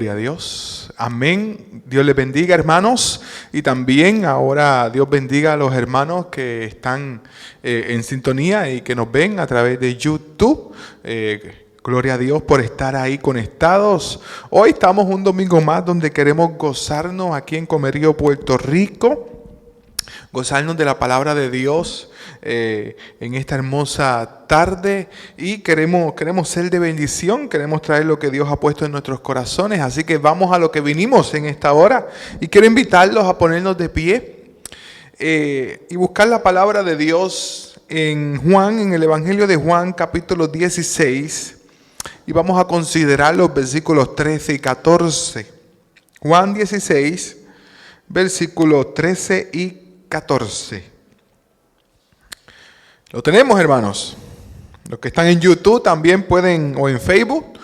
Gloria a Dios. Amén. Dios les bendiga, hermanos. Y también ahora Dios bendiga a los hermanos que están en sintonía y que nos ven a través de YouTube. Gloria a Dios por estar ahí conectados. Hoy estamos un domingo más donde queremos gozarnos aquí en Comerío, Puerto Rico. Gozarnos de la palabra de Dios en esta hermosa tarde, y queremos ser de bendición, queremos traer lo que Dios ha puesto en nuestros corazones. Así que vamos a lo que vinimos en esta hora, y quiero invitarlos a ponernos de pie y buscar la palabra de Dios en Juan, en el Evangelio de Juan, capítulo 16, y vamos a considerar los versículos 13 y 14. Juan 16, versículos 13 y 14. Lo tenemos, hermanos. Los que están en YouTube también pueden, o en Facebook.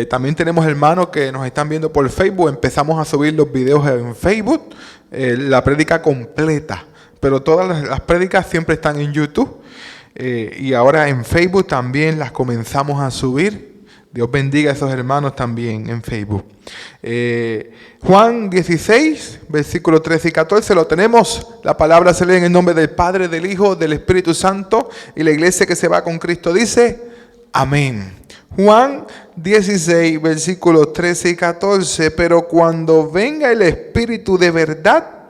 También tenemos hermanos que nos están viendo por Facebook. Empezamos a subir los videos en Facebook, la prédica completa. Pero todas las prédicas siempre están en YouTube. Y ahora en Facebook también las comenzamos a subir. Dios bendiga a esos hermanos también en Facebook. Juan 16, versículos 13 y 14, lo tenemos. La palabra se lee en el nombre del Padre, del Hijo, del Espíritu Santo. Y la iglesia que se va con Cristo dice, amén. Juan 16, versículos 13 y 14. Pero cuando venga el Espíritu de verdad,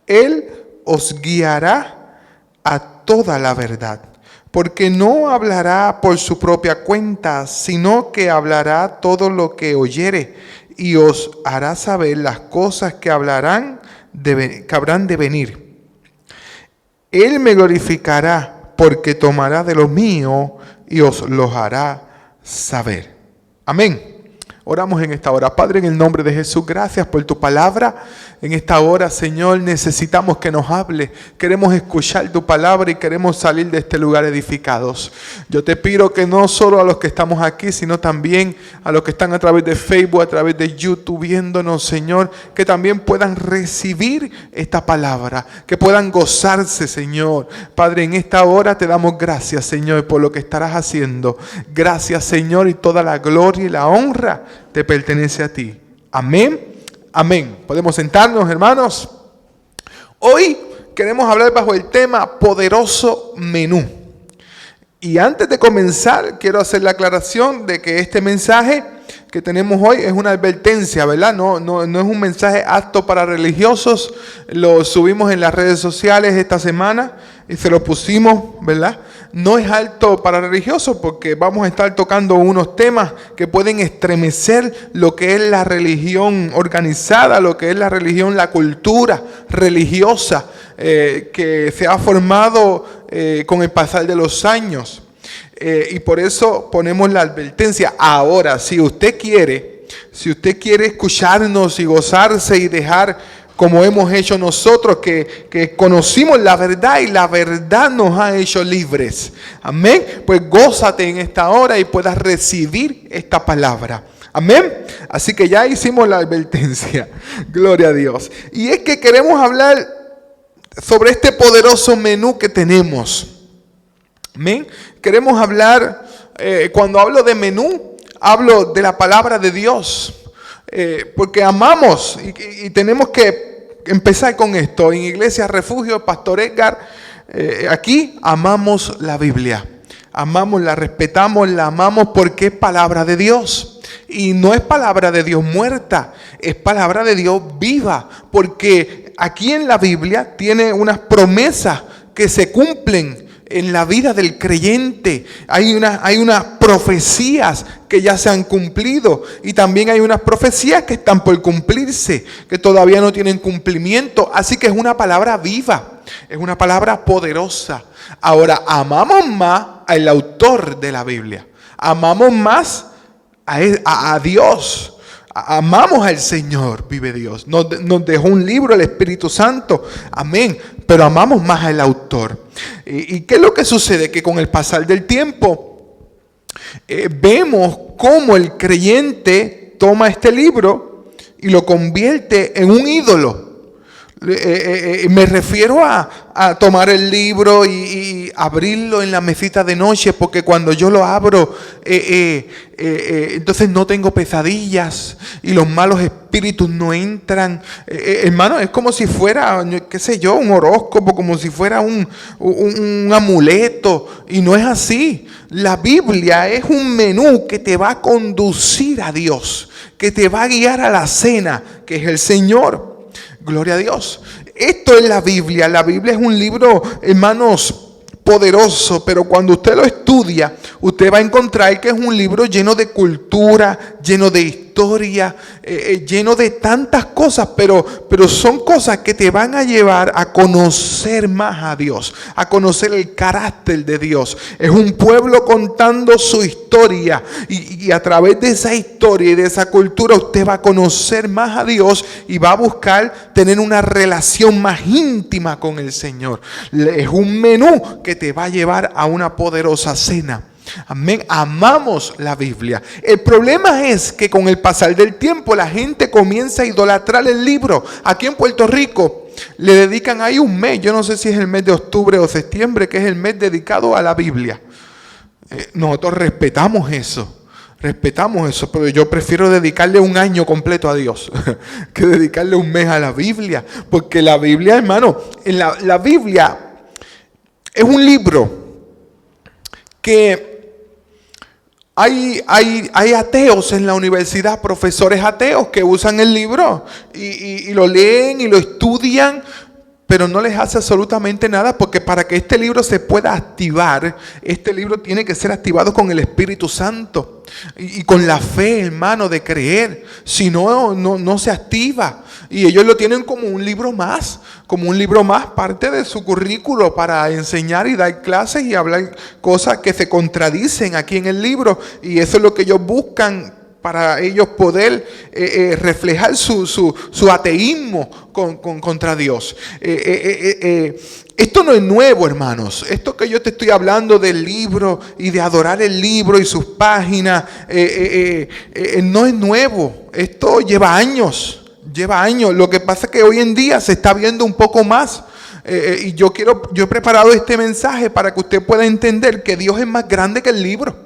Él os guiará a toda la verdad. Porque no hablará por su propia cuenta, sino que hablará todo lo que oyere, y os hará saber las cosas que habrán de venir. Él me glorificará, porque tomará de lo mío y os lo hará saber. Amén. Oramos en esta hora. Padre, en el nombre de Jesús, gracias por tu palabra. En esta hora, Señor, necesitamos que nos hable. Queremos escuchar tu palabra y queremos salir de este lugar edificados. Yo te pido que no solo a los que estamos aquí, sino también a los que están a través de Facebook, a través de YouTube viéndonos, Señor, que también puedan recibir esta palabra, que puedan gozarse, Señor. Padre, en esta hora te damos gracias, Señor, por lo que estarás haciendo. Gracias, Señor, y toda la gloria y la honra te pertenece a ti. Amén. Amén. Podemos sentarnos, hermanos. Hoy queremos hablar bajo el tema poderoso menú. Y antes de comenzar, quiero hacer la aclaración de que este mensaje que tenemos hoy es una advertencia, ¿verdad? No es un mensaje apto para religiosos. Lo subimos en las redes sociales esta semana y se lo pusimos, ¿verdad? No es apto para religiosos porque vamos a estar tocando unos temas que pueden estremecer lo que es la religión organizada, lo que es la religión, la cultura religiosa que se ha formado con el pasar de los años. Y por eso ponemos la advertencia. Ahora, si usted quiere escucharnos y gozarse y dejar como hemos hecho nosotros, que conocimos la verdad y la verdad nos ha hecho libres. Amén. Pues gózate en esta hora y puedas recibir esta palabra. Amén. Así que ya hicimos la advertencia. Gloria a Dios. Y es que queremos hablar sobre este poderoso menú que tenemos. Amén. Queremos hablar, cuando hablo de menú, hablo de la palabra de Dios. Porque amamos y tenemos que empezar con esto. En Iglesia Refugio, Pastor Edgar, aquí amamos la Biblia. Amamos, la respetamos, la amamos porque es palabra de Dios. Y no es palabra de Dios muerta, es palabra de Dios viva. Porque aquí en la Biblia tiene unas promesas que se cumplen en la vida del creyente. Hay unas profecías que ya se han cumplido, y también hay unas profecías que están por cumplirse, que todavía no tienen cumplimiento. Así que es una palabra viva, es una palabra poderosa. Ahora, amamos más al autor de la Biblia, amamos más a Dios. Amamos al Señor, vive Dios. Nos dejó un libro, el Espíritu Santo. Amén. Pero amamos más al autor. ¿Y qué es lo que sucede? Que con el pasar del tiempo vemos cómo el creyente toma este libro y lo convierte en un ídolo. Me refiero a tomar el libro y abrirlo en la mesita de noche, porque cuando yo lo abro, entonces no tengo pesadillas y los malos espíritus no entran. Hermano, es como si fuera, qué sé yo, un horóscopo, como si fuera un amuleto, y no es así. La Biblia es un menú que te va a conducir a Dios, que te va a guiar a la cena, que es el Señor. Gloria a Dios. Esto es la Biblia. La Biblia es un libro, hermanos, poderoso, pero cuando usted lo estudia, usted va a encontrar que es un libro lleno de cultura, lleno de historia, lleno de tantas cosas, pero son cosas que te van a llevar a conocer más a Dios, a conocer el carácter de Dios. Es un pueblo contando su historia, y a través de esa historia y de esa cultura usted va a conocer más a Dios y va a buscar tener una relación más íntima con el Señor. Es un menú que te va a llevar a una poderosa cena. Amén. Amamos la Biblia. El problema es que con el pasar del tiempo la gente comienza a idolatrar el libro. Aquí en Puerto Rico le dedican ahí un mes, yo no sé si es el mes de octubre o septiembre, que es el mes dedicado a la Biblia. Nosotros respetamos eso, pero yo prefiero dedicarle un año completo a Dios que dedicarle un mes a la Biblia, porque la Biblia, hermano, la Biblia es un libro que hay ateos en la universidad, profesores ateos que usan el libro y lo leen y lo estudian, pero no les hace absolutamente nada, porque para que este libro se pueda activar, este libro tiene que ser activado con el Espíritu Santo y con la fe, hermano, de creer. Si no, no se activa. Y ellos lo tienen como un libro más, parte de su currículo para enseñar y dar clases y hablar cosas que se contradicen aquí en el libro. Y eso es lo que ellos buscan para ellos poder reflejar su ateísmo contra Dios. Esto no es nuevo, hermanos. Esto que yo te estoy hablando del libro y de adorar el libro y sus páginas, no es nuevo. Esto lleva años. Lo que pasa es que hoy en día se está viendo un poco más. Y yo he preparado este mensaje para que usted pueda entender que Dios es más grande que el libro.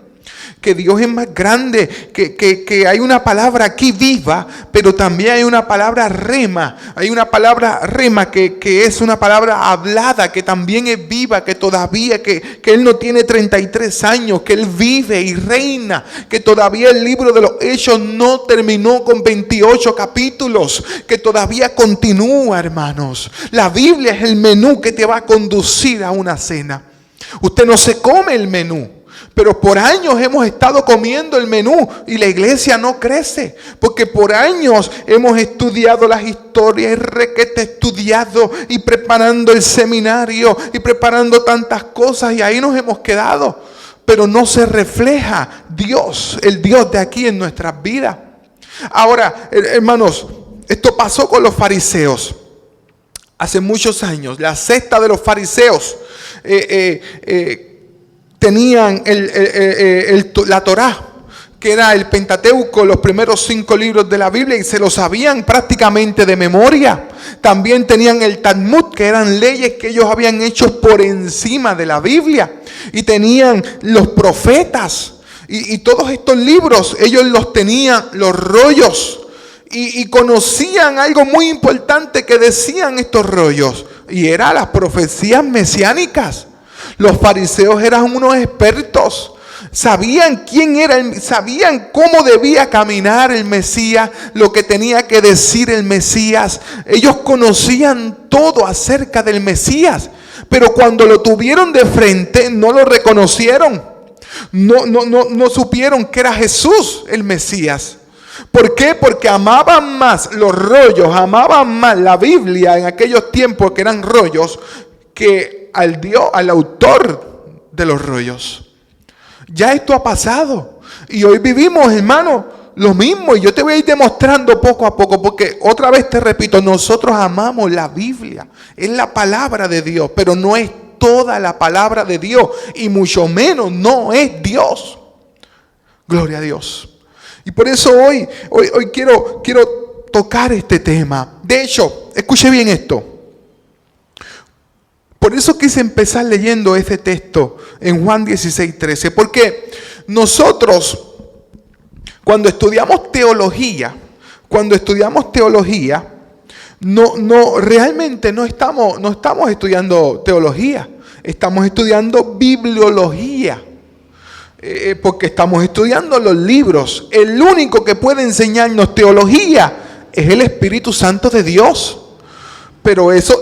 Que Dios es más grande, que hay una palabra aquí viva, pero también hay una palabra rema. Hay una palabra rema que es una palabra hablada, que también es viva, que todavía, que Él no tiene 33 años, que Él vive y reina, que todavía el libro de los Hechos no terminó con 28 capítulos, que todavía continúa, hermanos. La Biblia es el menú que te va a conducir a una cena. Usted no se come el menú, pero por años hemos estado comiendo el menú y la iglesia no crece, porque por años hemos estudiado las historias, estudiado y preparando el seminario y preparando tantas cosas, y ahí nos hemos quedado, pero no se refleja Dios, el Dios de aquí en nuestras vidas. Ahora, hermanos, esto pasó con los fariseos hace muchos años. La secta de los fariseos tenían la Torá, que era el Pentateuco, los primeros 5 libros de la Biblia, y se lo sabían prácticamente de memoria. También tenían el Talmud, que eran leyes que ellos habían hecho por encima de la Biblia. Y tenían los profetas. Y todos estos libros, ellos los tenían, los rollos. Y conocían algo muy importante que decían estos rollos. Y eran las profecías mesiánicas. Los fariseos eran unos expertos. Sabían quién era, sabían cómo debía caminar el Mesías, lo que tenía que decir el Mesías. Ellos conocían todo acerca del Mesías, pero cuando lo tuvieron de frente no lo reconocieron. No supieron que era Jesús el Mesías. ¿Por qué? Porque amaban más los rollos, amaban más la Biblia en aquellos tiempos, que eran rollos, que al autor de los rollos. Ya esto ha pasado y hoy vivimos, hermano, lo mismo, y yo te voy a ir demostrando poco a poco, porque otra vez te repito, nosotros amamos la Biblia, es la palabra de Dios, pero no es toda la palabra de Dios, y mucho menos no es Dios. Gloria a Dios. Y por eso hoy quiero tocar este tema. De hecho, escuche bien esto. Por eso quise empezar leyendo este texto en Juan 16:13. Porque nosotros, cuando estudiamos teología, realmente no estamos estudiando teología. Estamos estudiando bibliología. Porque estamos estudiando los libros. El único que puede enseñarnos teología es el Espíritu Santo de Dios. Pero eso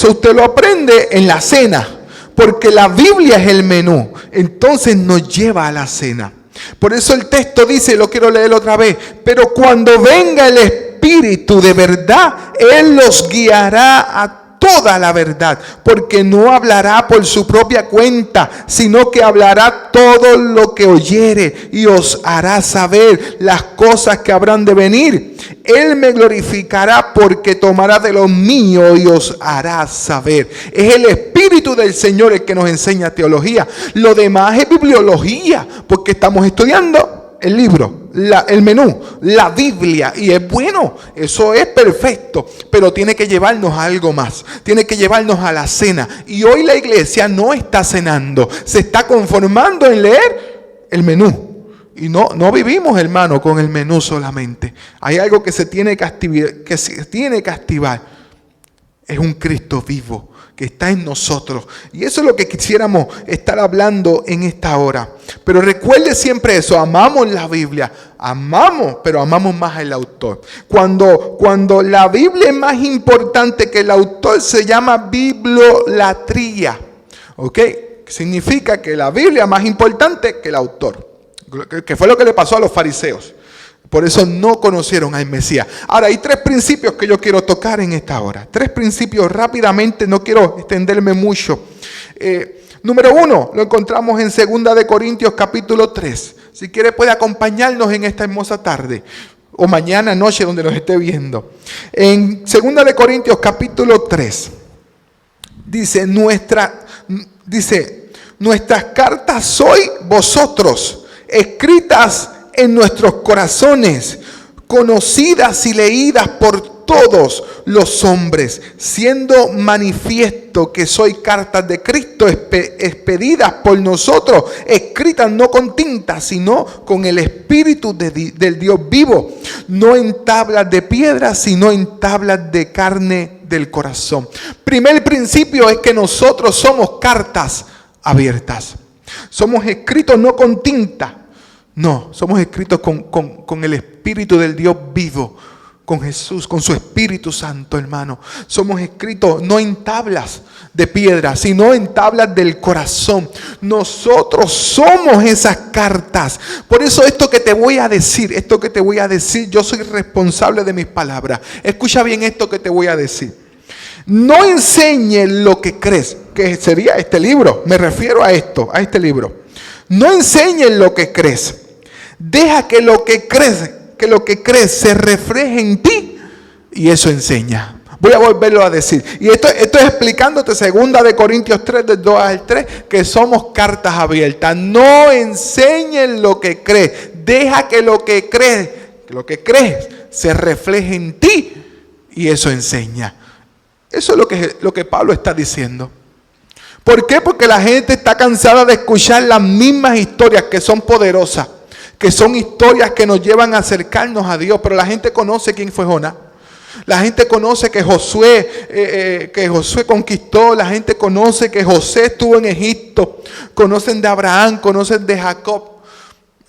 usted lo aprende en la cena, porque la Biblia es el menú. Entonces nos lleva a la cena. Por eso el texto dice, lo quiero leer otra vez, pero cuando venga el Espíritu de verdad, Él los guiará a toda la verdad, porque no hablará por su propia cuenta, sino que hablará todo lo que oyere y os hará saber las cosas que habrán de venir. Él me glorificará porque tomará de lo mío y os hará saber. Es el Espíritu del Señor el que nos enseña teología. Lo demás es bibliología, porque estamos estudiando el libro, el menú, la Biblia, y es bueno, eso es perfecto, pero tiene que llevarnos a algo más, tiene que llevarnos a la cena. Y hoy la iglesia no está cenando, se está conformando en leer el menú. Y no vivimos, hermano, con el menú solamente. Hay algo que se tiene que activar. Es un Cristo vivo que está en nosotros. Y eso es lo que quisiéramos estar hablando en esta hora. Pero recuerde siempre eso, amamos la Biblia, pero amamos más al autor. Cuando la Biblia es más importante que el autor, se llama bibliolatría. ¿Ok? Significa que la Biblia es más importante que el autor. Que fue lo que le pasó a los fariseos. Por eso no conocieron al Mesías. Ahora, hay 3 principios que yo quiero tocar en esta hora. 3 principios rápidamente, no quiero extenderme mucho. Número 1, lo encontramos en 2 de Corintios capítulo 3. Si quiere puede acompañarnos en esta hermosa tarde. O mañana, noche, donde nos esté viendo. En 2 de Corintios capítulo 3. Dice, nuestras cartas sois vosotros, escritas en nuestros corazones, conocidas y leídas por todos los hombres, siendo manifiesto que soy cartas de Cristo expedidas por nosotros, escritas no con tinta, sino con el Espíritu del Dios vivo, no en tablas de piedra, sino en tablas de carne del corazón. Primer principio es que nosotros somos cartas abiertas. Somos escritos no con tinta. No, somos escritos con el Espíritu del Dios vivo, con Jesús, con su Espíritu Santo, hermano. Somos escritos no en tablas de piedra, sino en tablas del corazón. Nosotros somos esas cartas. Por eso esto que te voy a decir, yo soy responsable de mis palabras. Escucha bien esto que te voy a decir. No enseñes lo que crees, que sería este libro. Me refiero a este libro. No enseñes lo que crees. Deja que lo que crees se refleje en ti y eso enseña. Voy a volverlo a decir. Y esto es explicándote 2 de Corintios 3, del 2 al 3, que somos cartas abiertas. No enseñes lo que crees. Deja que lo que crees se refleje en ti y eso enseña. Eso es lo que Pablo está diciendo. ¿Por qué? Porque la gente está cansada de escuchar las mismas historias que son poderosas, que son historias que nos llevan a acercarnos a Dios. Pero la gente conoce quién fue Jonás. La gente conoce que Josué conquistó. La gente conoce que José estuvo en Egipto. Conocen de Abraham, conocen de Jacob.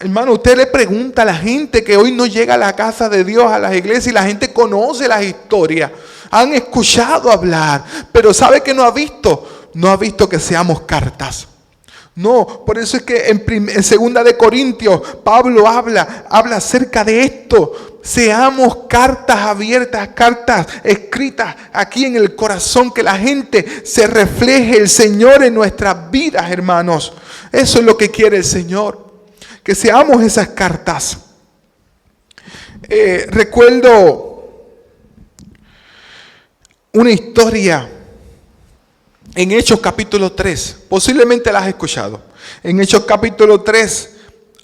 Hermano, usted le pregunta a la gente que hoy no llega a la casa de Dios, a las iglesias, y la gente conoce las historias. Han escuchado hablar, pero ¿sabe que no ha visto? No ha visto que seamos cartas. No, por eso es que en 2 de Corintios Pablo habla acerca de esto. Seamos cartas abiertas, cartas escritas aquí en el corazón, que la gente se refleje el Señor en nuestras vidas, hermanos. Eso es lo que quiere el Señor, que seamos esas cartas. Recuerdo una historia en Hechos capítulo 3, posiblemente la has escuchado. En Hechos capítulo 3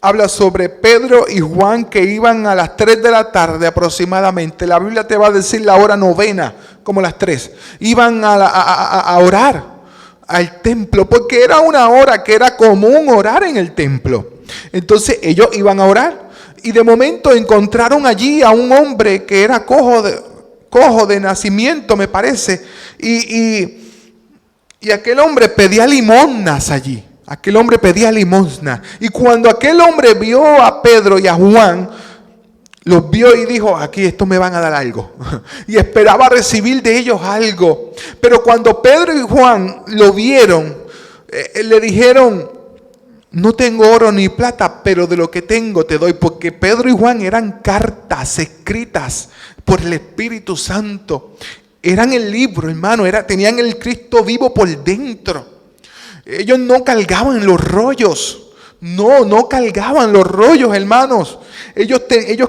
habla sobre Pedro y Juan que iban a las 3 de la tarde aproximadamente. La Biblia te va a decir la hora novena, como las 3. Iban a orar al templo, porque era una hora que era común orar en el templo. Entonces ellos iban a orar y de momento encontraron allí a un hombre que era cojo de nacimiento, me parece, y aquel hombre pedía limosnas allí. Aquel hombre pedía limosna. Y cuando aquel hombre vio a Pedro y a Juan, los vio y dijo, aquí estos me van a dar algo. Y esperaba recibir de ellos algo. Pero cuando Pedro y Juan lo vieron, le dijeron, no tengo oro ni plata, pero de lo que tengo te doy. Porque Pedro y Juan eran cartas escritas por el Espíritu Santo. Eran el libro, hermano, tenían el Cristo vivo por dentro. Ellos no cargaban los rollos. No cargaban los rollos, hermanos. Ellos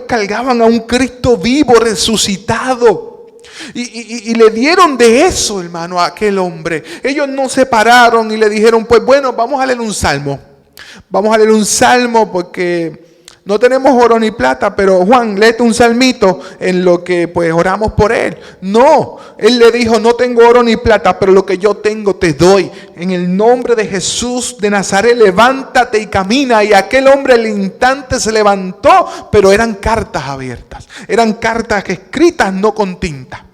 cargaban a un Cristo vivo, resucitado. Y le dieron de eso, hermano, a aquel hombre. Ellos no se pararon y le dijeron, pues bueno, vamos a leer un salmo. Vamos a leer un salmo porque no tenemos oro ni plata, pero Juan, léete un salmito en lo que pues oramos por él. No, él le dijo, no tengo oro ni plata, pero lo que yo tengo te doy. En el nombre de Jesús de Nazaret, levántate y camina. Y aquel hombre al instante se levantó, pero eran cartas abiertas. Eran cartas escritas, no con tinta.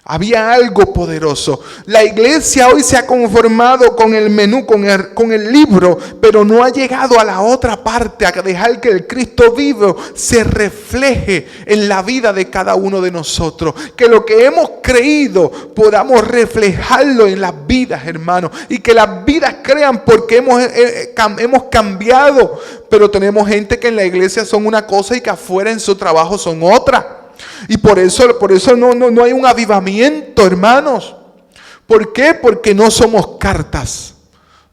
Había algo poderoso. La iglesia hoy se ha conformado con el menú, con el libro, pero no ha llegado a la otra parte, a dejar que el Cristo vivo se refleje en la vida de cada uno de nosotros. Que lo que hemos creído podamos reflejarlo en las vidas, hermanos. Y que las vidas crean porque hemos cambiado. Pero tenemos gente que en la iglesia son una cosa y que afuera en su trabajo son otra. Y por eso no hay un avivamiento, hermanos. ¿Por qué? Porque no somos cartas.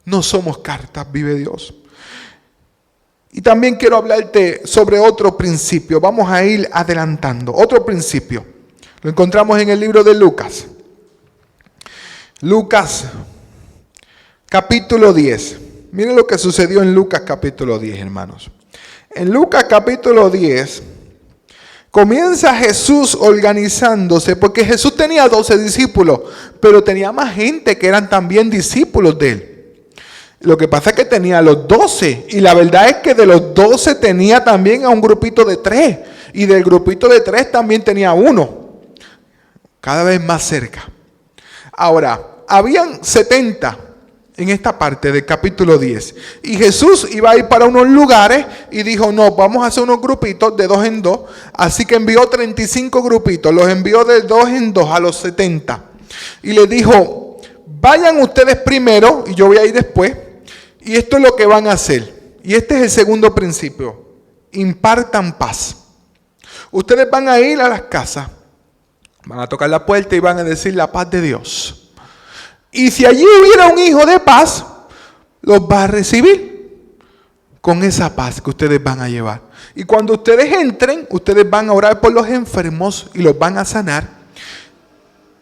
No somos cartas, vive Dios. Y también quiero hablarte sobre otro principio. Vamos a ir adelantando. Otro principio. Lo encontramos en el libro de Lucas. Lucas, capítulo 10. Miren lo que sucedió en Lucas, capítulo 10, hermanos. En Lucas, capítulo 10... comienza Jesús organizándose, porque Jesús tenía 12 discípulos, pero tenía más gente que eran también discípulos de él. Lo que pasa es que tenía los 12, y la verdad es que de los 12 tenía también a un grupito de 3, y del grupito de 3 también tenía uno, cada vez más cerca. Ahora, habían 70 en esta parte del capítulo 10. Y Jesús iba a ir para unos lugares y dijo, no, vamos a hacer unos grupitos de 2 en 2. Así que envió 35 grupitos, los envió de 2 en 2 a los 70. Y les dijo, vayan ustedes primero y yo voy a ir después. Y esto es lo que van a hacer. Y este es el segundo principio. Impartan paz. Ustedes van a ir a las casas, van a tocar la puerta y van a decir la paz de Dios. Y si allí hubiera un hijo de paz, los va a recibir con esa paz que ustedes van a llevar. Y cuando ustedes entren, ustedes van a orar por los enfermos y los van a sanar.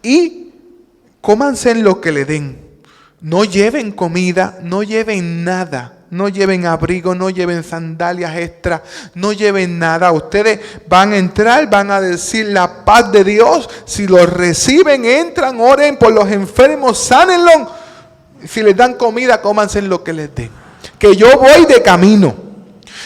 Y cómanse en lo que le den. No lleven comida, no lleven nada. No lleven abrigo, no lleven sandalias extra, no lleven nada. Ustedes van a entrar, van a decir la paz de Dios. Si los reciben, entran, oren por los enfermos, sánenlos. Si les dan comida, cómanse en lo que les den. Que yo voy de camino.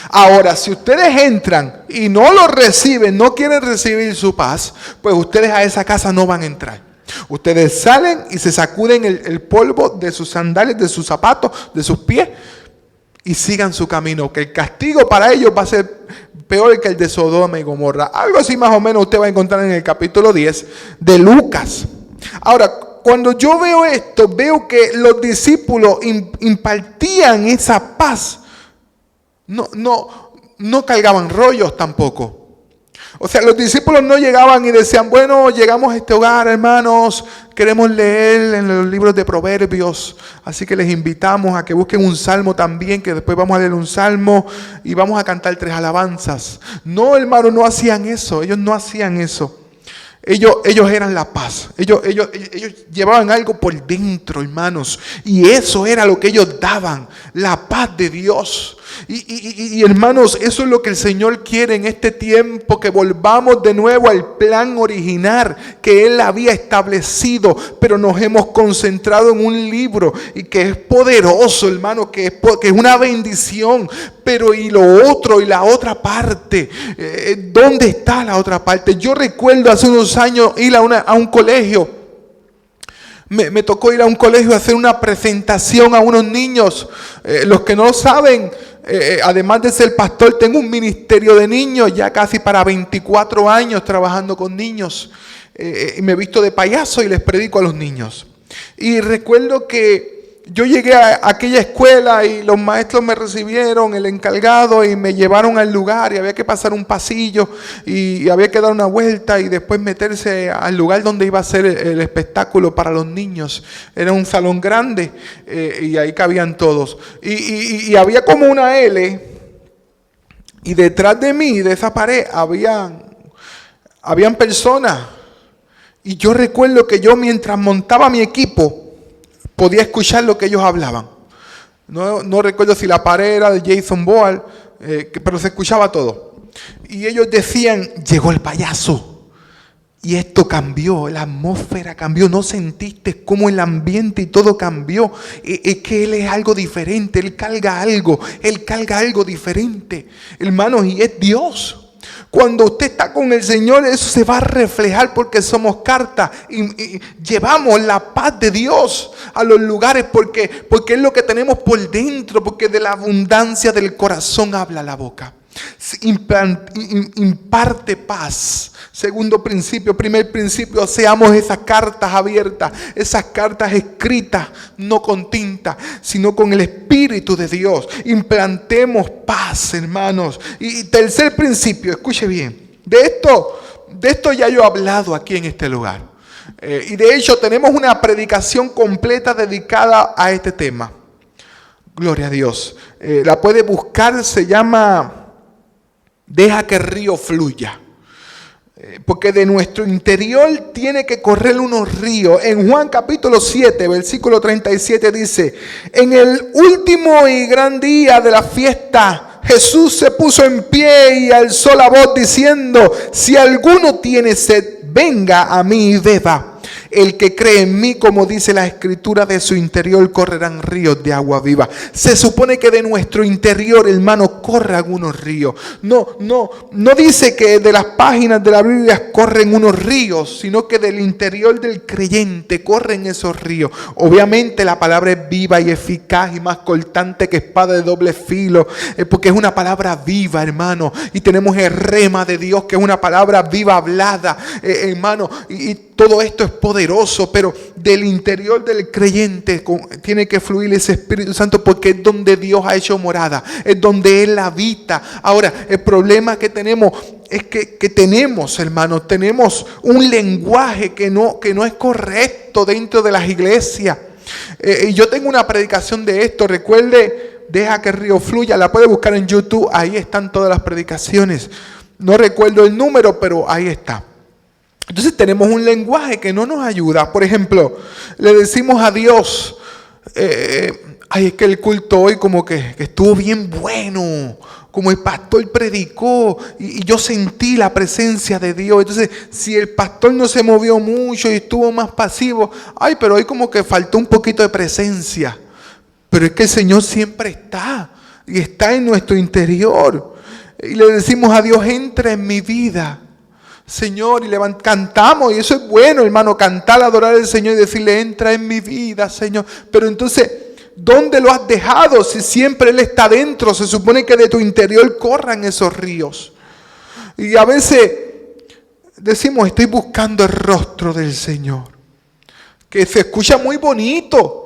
Ahora, si ustedes entran y no lo reciben, no quieren recibir su paz, pues ustedes a esa casa no van a entrar. Ustedes salen y se sacuden el polvo de sus sandalias, de sus zapatos, de sus pies. Y sigan su camino, que el castigo para ellos va a ser peor que el de Sodoma y Gomorra. Algo así más o menos usted va a encontrar en el capítulo 10 de Lucas. Ahora, cuando yo veo esto, veo que los discípulos impartían esa paz. No cargaban rollos tampoco. O sea, los discípulos no llegaban y decían, bueno, llegamos a este hogar, hermanos, queremos leer en los libros de Proverbios, así que les invitamos a que busquen un salmo también, que después vamos a leer un salmo y vamos a cantar 3 alabanzas. No, hermanos, no hacían eso, ellos no hacían eso. Ellos eran la paz, ellos llevaban algo por dentro, hermanos, y eso era lo que ellos daban, la paz de Dios. Y hermanos, eso es lo que el Señor quiere en este tiempo, que volvamos de nuevo al plan original que Él había establecido, pero nos hemos concentrado en un libro y que es poderoso, hermano, que es una bendición, pero y lo otro, y la otra parte, ¿dónde está la otra parte? Yo recuerdo hace unos años ir a un colegio. Me tocó ir a un colegio a hacer una presentación a unos niños. Los que no lo saben, además de ser pastor, tengo un ministerio de niños, ya casi para 24 años trabajando con niños. Y me he visto de payaso y les predico a los niños. Y recuerdo que yo llegué a aquella escuela y los maestros me recibieron, el encargado, y me llevaron al lugar y había que pasar un pasillo y había que dar una vuelta y después meterse al lugar donde iba a ser el espectáculo para los niños. Era un salón grande y ahí cabían todos. Y había como una L y detrás de mí, de esa pared, habían personas. Y yo recuerdo que yo, mientras montaba mi equipo, podía escuchar lo que ellos hablaban. No recuerdo si la pared era de Jason Bourne, pero se escuchaba todo. Y ellos decían, llegó el payaso. Y esto cambió, la atmósfera cambió. ¿No sentiste cómo el ambiente y todo cambió? Es que Él es algo diferente, Él carga algo diferente. Hermanos, y es Dios. Cuando usted está con el Señor, eso se va a reflejar porque somos cartas y llevamos la paz de Dios a los lugares porque es lo que tenemos por dentro, porque de la abundancia del corazón habla la boca. Imparte paz. Segundo principio. Primer principio, seamos esas cartas abiertas, esas cartas escritas, no con tinta, sino con el Espíritu de Dios. Implantemos paz, hermanos. Y tercer principio, escuche bien, de esto ya yo he hablado aquí en este lugar. Y de hecho tenemos una predicación completa dedicada a este tema. Gloria a Dios. La puede buscar, se llama Deja que el río fluya. Porque de nuestro interior tiene que correr unos ríos. En Juan capítulo 7, versículo 37 dice: en el último y gran día de la fiesta, Jesús se puso en pie y alzó la voz diciendo: si alguno tiene sed, venga a mí y beba. El que cree en mí, como dice la Escritura, de su interior correrán ríos de agua viva. Se supone que de nuestro interior, hermano, corran unos ríos. No dice que de las páginas de la Biblia corren unos ríos, sino que del interior del creyente corren esos ríos. Obviamente la palabra es viva y eficaz y más cortante que espada de doble filo, porque es una palabra viva, hermano. Y tenemos el rema de Dios, que es una palabra viva hablada, hermano. Y todo esto es poderoso, pero del interior del creyente tiene que fluir ese Espíritu Santo, porque es donde Dios ha hecho morada, es donde Él habita. Ahora, el problema que tenemos es que tenemos, hermanos, tenemos un lenguaje que no es correcto dentro de las iglesias. Y yo tengo una predicación de esto, recuerde, Deja que el río fluya, la puede buscar en YouTube, ahí están todas las predicaciones. No recuerdo el número, pero ahí está. Entonces tenemos un lenguaje que no nos ayuda. Por ejemplo, le decimos a Dios, ay, es que el culto hoy como que estuvo bien bueno, como el pastor predicó y yo sentí la presencia de Dios. Entonces, si el pastor no se movió mucho y estuvo más pasivo, ay, pero hoy como que faltó un poquito de presencia. Pero es que el Señor siempre está y está en nuestro interior. Y le decimos a Dios, entra en mi vida, Señor, y cantamos, y eso es bueno, hermano, cantar, adorar al Señor y decirle, entra en mi vida, Señor. Pero entonces, ¿dónde lo has dejado? Si siempre Él está dentro, se supone que de tu interior corran esos ríos. Y a veces decimos, estoy buscando el rostro del Señor, que se escucha muy bonito,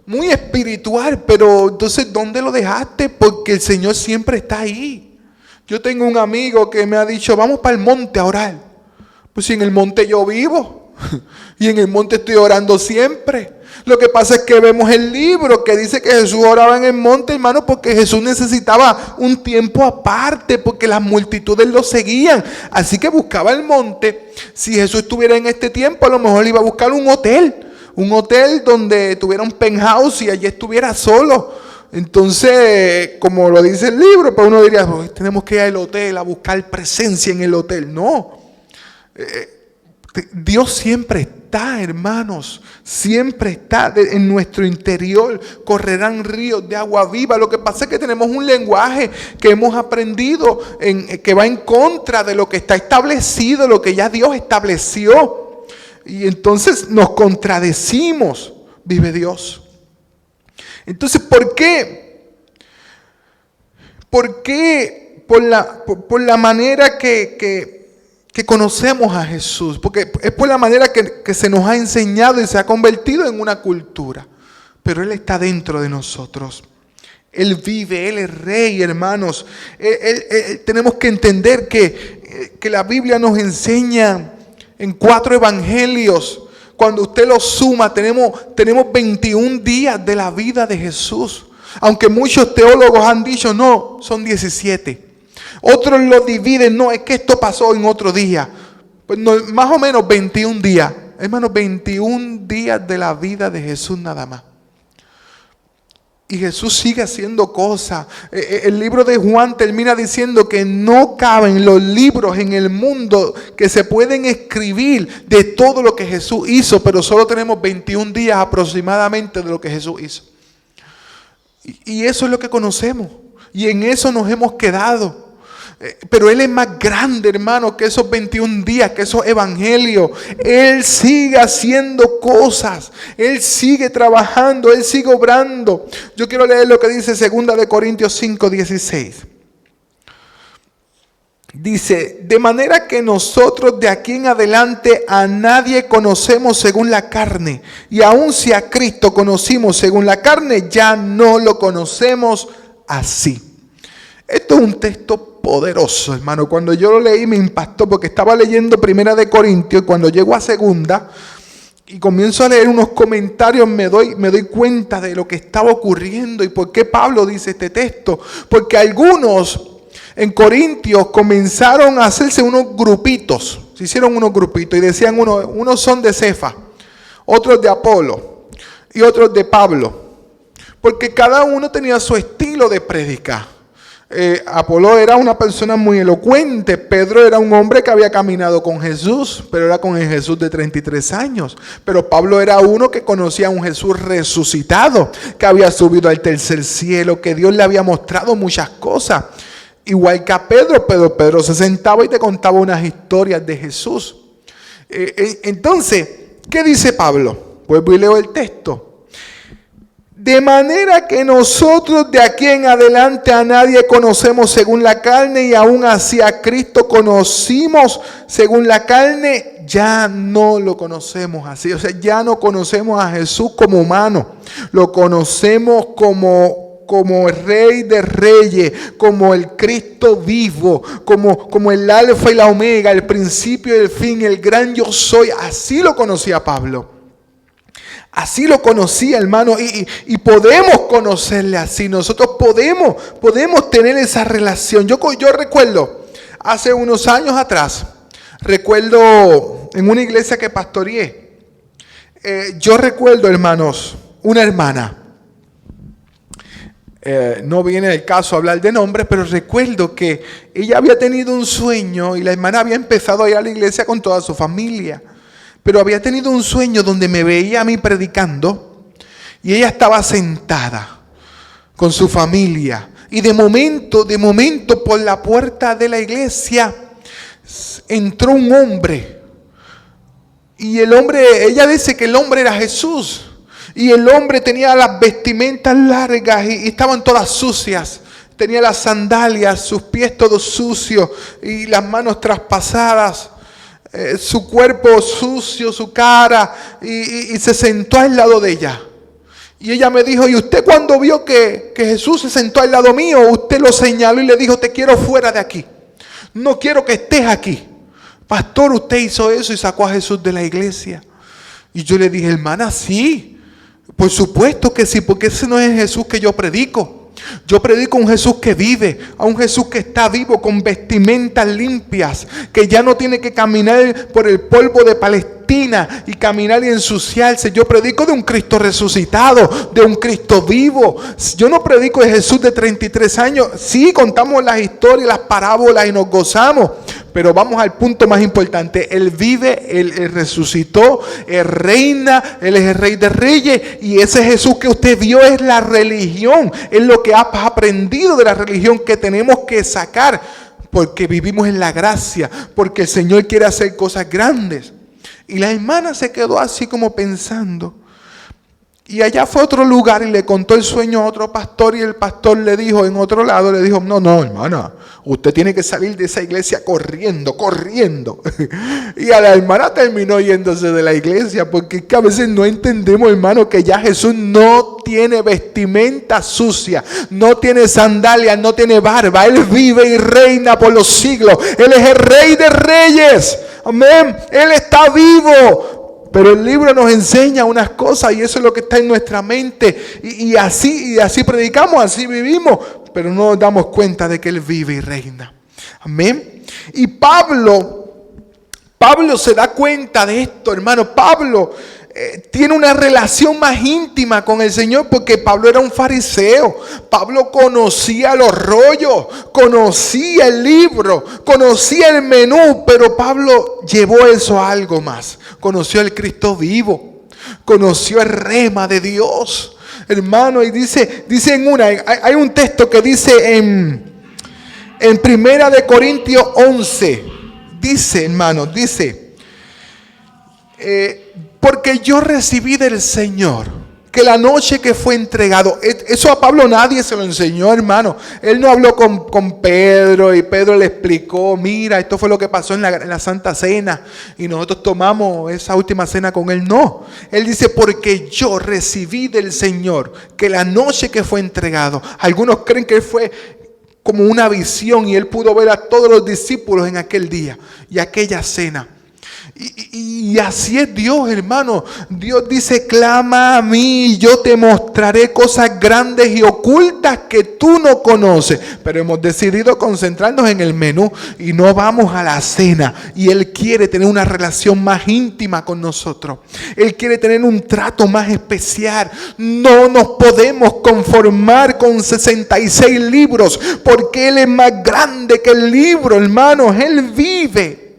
muy espiritual, pero entonces, ¿dónde lo dejaste? Porque el Señor siempre está ahí. Yo tengo un amigo que me ha dicho, vamos para el monte a orar. Pues si en el monte yo vivo y en el monte estoy orando siempre. Lo que pasa es que vemos el libro que dice que Jesús oraba en el monte, hermano, porque Jesús necesitaba un tiempo aparte, porque las multitudes lo seguían. Así que buscaba el monte. Si Jesús estuviera en este tiempo, a lo mejor iba a buscar un hotel donde tuviera un penthouse y allí estuviera solo. Entonces, como lo dice el libro, pues uno diría, "Pues tenemos que ir al hotel a buscar presencia en el hotel". No. Dios siempre está, hermanos, siempre está en nuestro interior. Correrán ríos de agua viva. Lo que pasa es que tenemos un lenguaje que hemos aprendido que va en contra de lo que está establecido, lo que ya Dios estableció. Y entonces nos contradecimos, vive Dios. Entonces, ¿por qué? ¿Por qué? Por la manera que conocemos a Jesús, porque es por la manera que se nos ha enseñado y se ha convertido en una cultura, pero Él está dentro de nosotros. Él vive, Él es rey, hermanos. Tenemos que entender que la Biblia nos enseña en 4 evangelios. Cuando usted lo suma, tenemos 21 días de la vida de Jesús. Aunque muchos teólogos han dicho, no, son 17. Otros lo dividen, no, es que esto pasó en otro día. Pues no, más o menos 21 días. Hermanos, 21 días de la vida de Jesús nada más. Y Jesús sigue haciendo cosas. El libro de Juan termina diciendo que no caben los libros en el mundo que se pueden escribir de todo lo que Jesús hizo, pero solo tenemos 21 días aproximadamente de lo que Jesús hizo. Y eso es lo que conocemos. Y en eso nos hemos quedado. Pero Él es más grande, hermano, que esos 21 días, que esos evangelios. Él sigue haciendo cosas. Él sigue trabajando. Él sigue obrando. Yo quiero leer lo que dice 2 de Corintios 5:16. Dice, de manera que nosotros de aquí en adelante a nadie conocemos según la carne. Y aun si a Cristo conocimos según la carne, ya no lo conocemos así. Esto es un texto poderoso, hermano. Cuando yo lo leí me impactó porque estaba leyendo 1 de Corintios y cuando llego a 2 y comienzo a leer unos comentarios me doy cuenta de lo que estaba ocurriendo y por qué Pablo dice este texto. Porque algunos en Corintios comenzaron a hacerse unos grupitos. Se hicieron unos grupitos y decían unos son de Cefa, otros de Apolo y otros de Pablo. Porque cada uno tenía su estilo de predicar. Apolo era una persona muy elocuente. Pedro era un hombre que había caminado con Jesús, pero era con el Jesús de 33 años. Pero Pablo era uno que conocía a un Jesús resucitado, que había subido al tercer cielo, que Dios le había mostrado muchas cosas. Igual que a Pedro, Pedro se sentaba y te contaba unas historias de Jesús. Entonces, ¿qué dice Pablo? Vuelvo y leo el texto. De manera que nosotros de aquí en adelante a nadie conocemos según la carne y aún así a Cristo conocimos según la carne, ya no lo conocemos así. O sea, ya no conocemos a Jesús como humano, lo conocemos como el Rey de Reyes, como el Cristo vivo, como el Alfa y la Omega, el principio y el fin, el gran yo soy. Así lo conocía Pablo. Así lo conocía, hermano, y podemos conocerle así. Nosotros podemos tener esa relación. Yo recuerdo, hace unos años atrás, recuerdo en una iglesia que pastoreé, yo recuerdo, hermanos, una hermana. No viene el caso hablar de nombres, pero recuerdo que ella había tenido un sueño y la hermana había empezado a ir a la iglesia con toda su familia. Pero había tenido un sueño donde me veía a mí predicando y ella estaba sentada con su familia. Y de momento, por la puerta de la iglesia entró un hombre. Y el hombre, ella dice que el hombre era Jesús. Y el hombre tenía las vestimentas largas y estaban todas sucias. Tenía las sandalias, sus pies todos sucios y las manos traspasadas. Su cuerpo sucio, su cara, y se sentó al lado de ella. Y ella me dijo, ¿y usted cuando vio que Jesús se sentó al lado mío, usted lo señaló y le dijo, te quiero fuera de aquí, no quiero que estés aquí? Pastor, usted hizo eso y sacó a Jesús de la iglesia. Y yo le dije, hermana, sí, por supuesto que sí, porque ese no es el Jesús que yo predico. Yo predico a un Jesús que vive, a un Jesús que está vivo con vestimentas limpias, que ya no tiene que caminar por el polvo de Palestina, rutina y caminar y ensuciarse. Yo predico de un Cristo resucitado, de un Cristo vivo. Yo no predico de Jesús de 33 años. Sí, contamos las historias, las parábolas y nos gozamos. Pero vamos al punto más importante. Él vive, Él resucitó, Él reina, Él es el Rey de Reyes. Y ese Jesús que usted vio es la religión. Es lo que has aprendido de la religión que tenemos que sacar. Porque vivimos en la gracia. Porque el Señor quiere hacer cosas grandes. Y la hermana se quedó así como pensando. Y allá fue a otro lugar y le contó el sueño a otro pastor. Y el pastor le dijo en otro lado, le dijo, no, hermana, usted tiene que salir de esa iglesia corriendo. Y a la hermana terminó yéndose de la iglesia. Porque es que a veces no entendemos, hermano, que ya Jesús no tiene vestimenta sucia. No tiene sandalias, no tiene barba. Él vive y reina por los siglos. Él es el Rey de Reyes. Amén. Él está vivo. Pero el libro nos enseña unas cosas y eso es lo que está en nuestra mente. Y así predicamos, así vivimos. Pero no nos damos cuenta de que Él vive y reina. Amén. Y Pablo se da cuenta de esto, hermano. Pablo tiene una relación más íntima con el Señor porque Pablo era un fariseo. Pablo conocía los rollos, conocía el libro, conocía el menú, pero Pablo llevó eso a algo más. Conoció el Cristo vivo, conoció el rema de Dios, hermano. Y dice hay un texto que dice en 1 Corintios 11, dice, hermano, porque yo recibí del Señor que la noche que fue entregado, eso a Pablo nadie se lo enseñó, hermano. Él no habló con Pedro y Pedro le explicó, mira, esto fue lo que pasó en la Santa Cena y nosotros tomamos esa última cena con él. No, él dice, porque yo recibí del Señor que la noche que fue entregado. Algunos creen que fue como una visión y él pudo ver a todos los discípulos en aquel día y aquella cena. Y así es Dios, hermano. Dios dice, clama a mí y yo te mostraré cosas grandes y ocultas que tú no conoces. Pero hemos decidido concentrarnos en el menú y no vamos a la cena. Y Él quiere tener una relación más íntima con nosotros. Él quiere tener un trato más especial. No nos podemos conformar con 66 libros porque Él es más grande que el libro, hermanos. Él vive.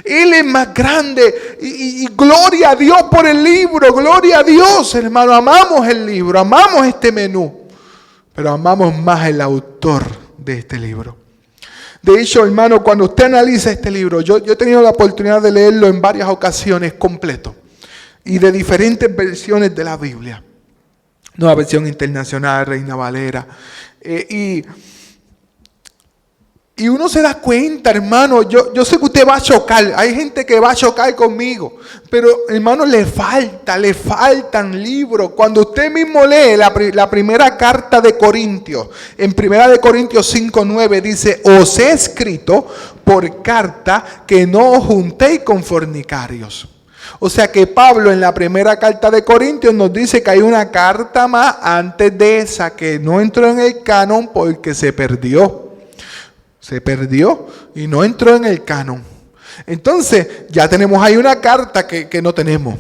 Él es más grande y gloria a Dios por el libro, gloria a Dios, hermano. Amamos el libro, amamos este menú, pero amamos más el autor de este libro. De hecho, hermano, cuando usted analiza este libro, yo he tenido la oportunidad de leerlo en varias ocasiones completo y de diferentes versiones de la Biblia. Nueva versión internacional, Reina Valera, y uno se da cuenta, hermano, yo sé que usted va a chocar, hay gente que va a chocar conmigo, pero hermano, le faltan libros. Cuando usted mismo lee la primera carta de Corintios, en 1 Corintios 5:9 dice, os he escrito por carta que no os juntéis con fornicarios. O sea que Pablo en la primera carta de Corintios nos dice que hay una carta más antes de esa que no entró en el canon porque se perdió. Se perdió y no entró en el canon. Entonces, ya tenemos ahí una carta que no tenemos.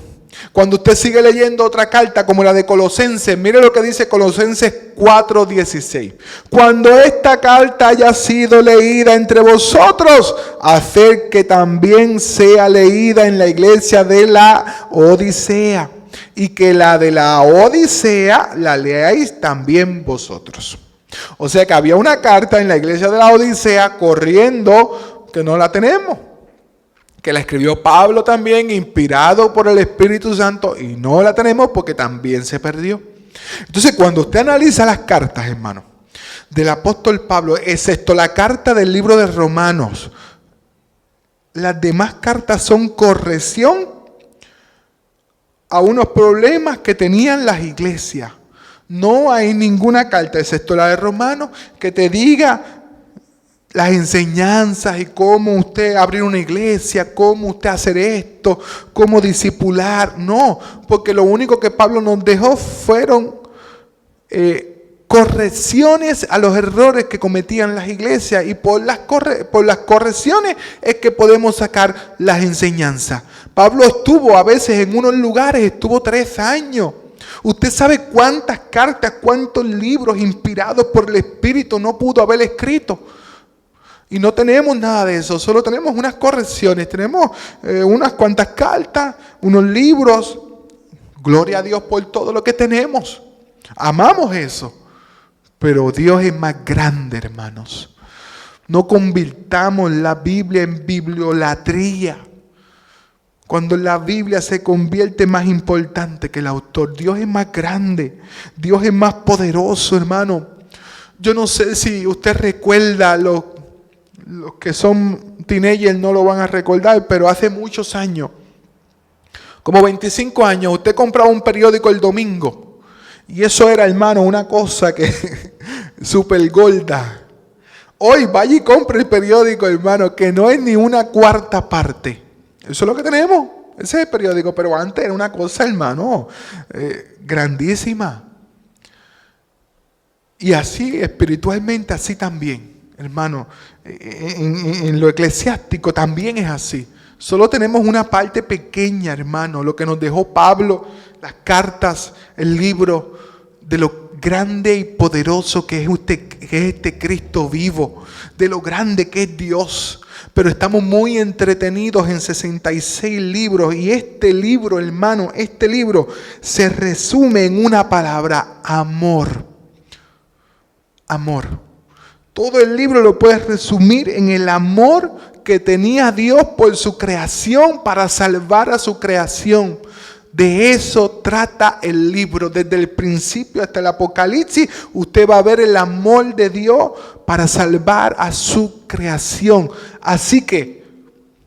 Cuando usted sigue leyendo otra carta como la de Colosenses, mire lo que dice Colosenses 4:16. Cuando esta carta haya sido leída entre vosotros, haced que también sea leída en la iglesia de la Odisea. Y que la de la Odisea la leáis también vosotros. O sea que había una carta en la iglesia de la Odisea corriendo que no la tenemos. Que la escribió Pablo también, inspirado por el Espíritu Santo, y no la tenemos porque también se perdió. Entonces, cuando usted analiza las cartas, hermano, del apóstol Pablo, excepto la carta del libro de Romanos, las demás cartas son corrección a unos problemas que tenían las iglesias. No hay ninguna carta, excepto la de Romanos, que te diga las enseñanzas y cómo usted abrir una iglesia, cómo usted hacer esto, cómo discipular. No, porque lo único que Pablo nos dejó fueron correcciones a los errores que cometían las iglesias. Y por las correcciones es que podemos sacar las enseñanzas. Pablo estuvo a veces en unos lugares, estuvo 3 años. Usted sabe cuántas cartas, cuántos libros inspirados por el Espíritu no pudo haber escrito. Y no tenemos nada de eso, solo tenemos unas correcciones, tenemos unas cuantas cartas, unos libros. Gloria a Dios por todo lo que tenemos. Amamos eso. Pero Dios es más grande, hermanos. No convirtamos la Biblia en bibliolatría. Cuando la Biblia se convierte más importante que el autor. Dios es más grande. Dios es más poderoso, hermano. Yo no sé si usted recuerda, los que son teenagers no lo van a recordar, pero hace muchos años, como 25 años, usted compraba un periódico el domingo. Y eso era, hermano, una cosa que súper gorda. Hoy vaya y compre el periódico, hermano, que no es ni una cuarta parte. Eso es lo que tenemos. Ese es el periódico. Pero antes era una cosa, hermano, grandísima. Y así, espiritualmente, así también, hermano. En lo eclesiástico también es así. Solo tenemos una parte pequeña, hermano. Lo que nos dejó Pablo, las cartas, el libro, de lo grande y poderoso que es este Cristo vivo, de lo grande que es Dios. Pero estamos muy entretenidos en 66 libros y este libro, hermano, este libro se resume en una palabra: amor. Amor. Todo el libro lo puedes resumir en el amor que tenía Dios por su creación para salvar a su creación. De eso trata el libro. Desde el principio hasta el Apocalipsis, usted va a ver el amor de Dios para salvar a su creación. Así que,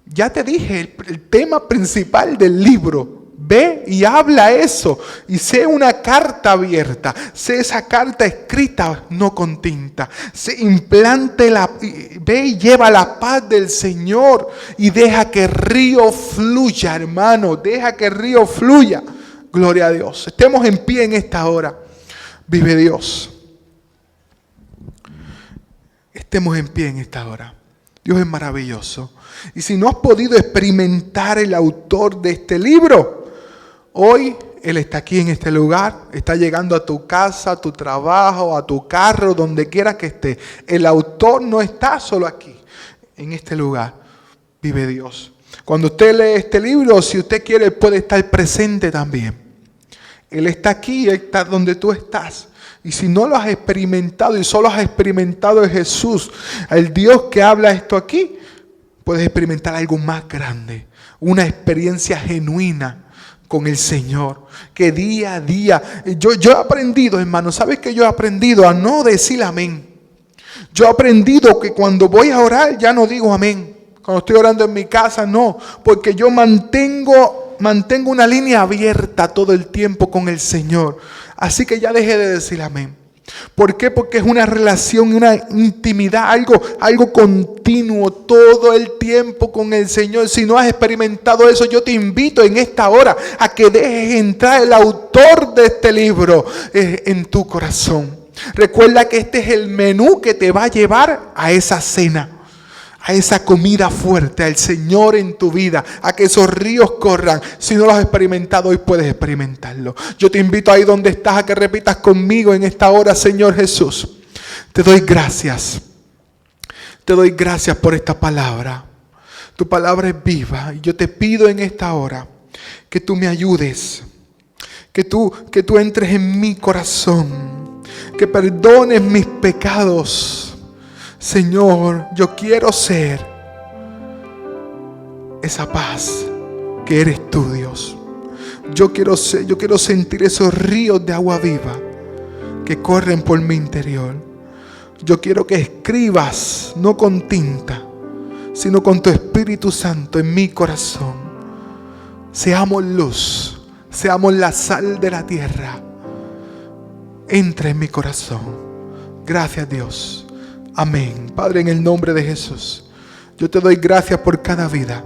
ya te dije, el tema principal del libro. Ve y habla eso. Y sé una carta abierta. Sé esa carta escrita, no con tinta. Ve y lleva la paz del Señor. Y deja que el río fluya, hermano. Deja que el río fluya. Gloria a Dios. Estemos en pie en esta hora. Vive Dios. Estemos en pie en esta hora. Dios es maravilloso. Y si no has podido experimentar el autor de este libro, hoy Él está aquí en este lugar, está llegando a tu casa, a tu trabajo, a tu carro, donde quiera que esté. El autor no está solo aquí, en este lugar. Vive Dios. Cuando usted lee este libro, si usted quiere, puede estar presente también. Él está aquí, Él está donde tú estás. Y si no lo has experimentado y solo has experimentado en Jesús, el Dios que habla esto aquí, puedes experimentar algo más grande, una experiencia genuina con el Señor, que día a día, yo he aprendido, hermano, ¿sabes qué? Yo he aprendido a no decir amén. Yo he aprendido que cuando voy a orar ya no digo amén. Cuando estoy orando en mi casa, no, porque yo mantengo una línea abierta todo el tiempo con el Señor. Así que ya dejé de decir amén. ¿Por qué? Porque es una relación, una intimidad, algo continuo todo el tiempo con el Señor. Si no has experimentado eso, yo te invito en esta hora a que dejes entrar el autor de este libro en tu corazón. Recuerda que este es el menú que te va a llevar a esa cena, a esa comida fuerte, al Señor en tu vida, a que esos ríos corran. Si no lo has experimentado, hoy puedes experimentarlo. Yo te invito ahí donde estás a que repitas conmigo en esta hora: Señor Jesús, te doy gracias. Te doy gracias por esta palabra. Tu palabra es viva y yo te pido en esta hora que tú me ayudes, que tú entres en mi corazón, que perdones mis pecados. Señor, yo quiero ser esa paz que eres tú, Dios. Yo quiero sentir esos ríos de agua viva que corren por mi interior. Yo quiero que escribas, no con tinta, sino con tu Espíritu Santo en mi corazón. Seamos luz, seamos la sal de la tierra. Entra en mi corazón. Gracias, Dios. Amén. Padre, en el nombre de Jesús, yo te doy gracias por cada vida.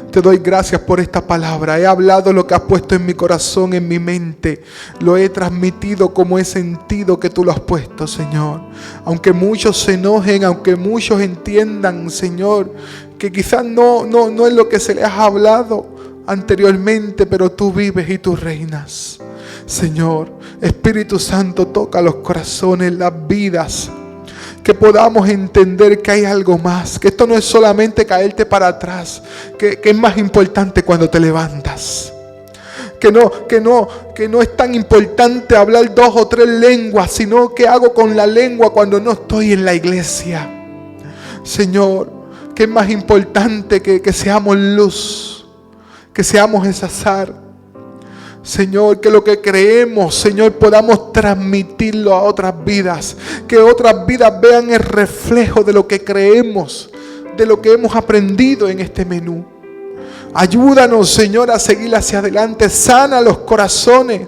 Te doy gracias por esta palabra. He hablado lo que has puesto en mi corazón, en mi mente. Lo he transmitido como he sentido que tú lo has puesto, Señor. Aunque muchos se enojen, aunque muchos entiendan, Señor, que quizás no es lo que se les ha hablado. anteriormente, pero tú vives y tú reinas. Señor, Espíritu Santo, toca los corazones, las vidas, que podamos entender que hay algo más, que esto no es solamente caerte para atrás, que es más importante cuando te levantas. Que no es tan importante hablar 2 o 3 lenguas, sino que hago con la lengua cuando no estoy en la iglesia. Señor, que es más importante que seamos luz, que seamos esa sal. Señor, que lo que creemos, Señor, podamos transmitirlo a otras vidas. Que otras vidas vean el reflejo de lo que creemos, de lo que hemos aprendido en este menú. Ayúdanos, Señor, a seguir hacia adelante. Sana los corazones,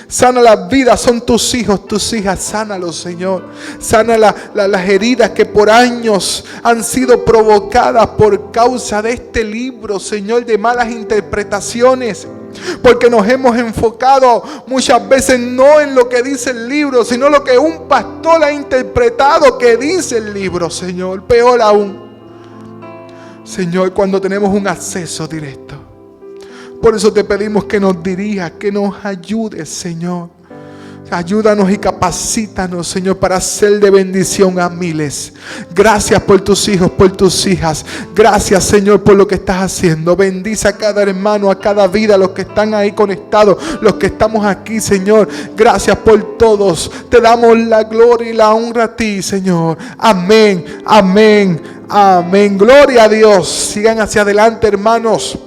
sana las vidas. Son tus hijos, tus hijas. Sánalos, Señor. Sana las heridas que por años han sido provocadas por causa de este libro, Señor, de malas interpretaciones. Porque nos hemos enfocado muchas veces no en lo que dice el libro, sino lo que un pastor ha interpretado que dice el libro, Señor. Peor aún, Señor, cuando tenemos un acceso directo. Por eso te pedimos que nos dirijas, que nos ayudes, Señor. Ayúdanos y capacítanos, Señor, para ser de bendición a miles. Gracias por tus hijos, por tus hijas. Gracias, Señor, por lo que estás haciendo. Bendice a cada hermano, a cada vida, los que están ahí conectados, los que estamos aquí, Señor. Gracias por todos. Te damos la gloria y la honra a ti, Señor. Amén, amén, amén. Gloria a Dios. Sigan hacia adelante, hermanos.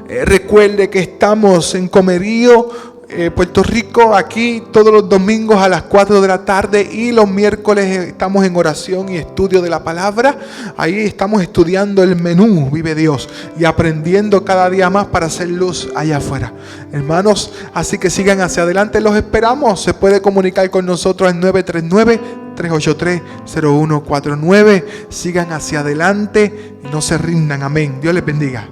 Recuerde que estamos en Comerío, Puerto Rico, aquí todos los domingos a las 4 de la tarde y los miércoles estamos en oración y estudio de la palabra. Ahí estamos estudiando el menú Vive Dios y aprendiendo cada día más para hacer luz allá afuera, hermanos. Así que sigan hacia adelante, los esperamos. Se puede comunicar con nosotros en 939-383-0149. Sigan hacia adelante y no se rindan. Amén. Dios les bendiga.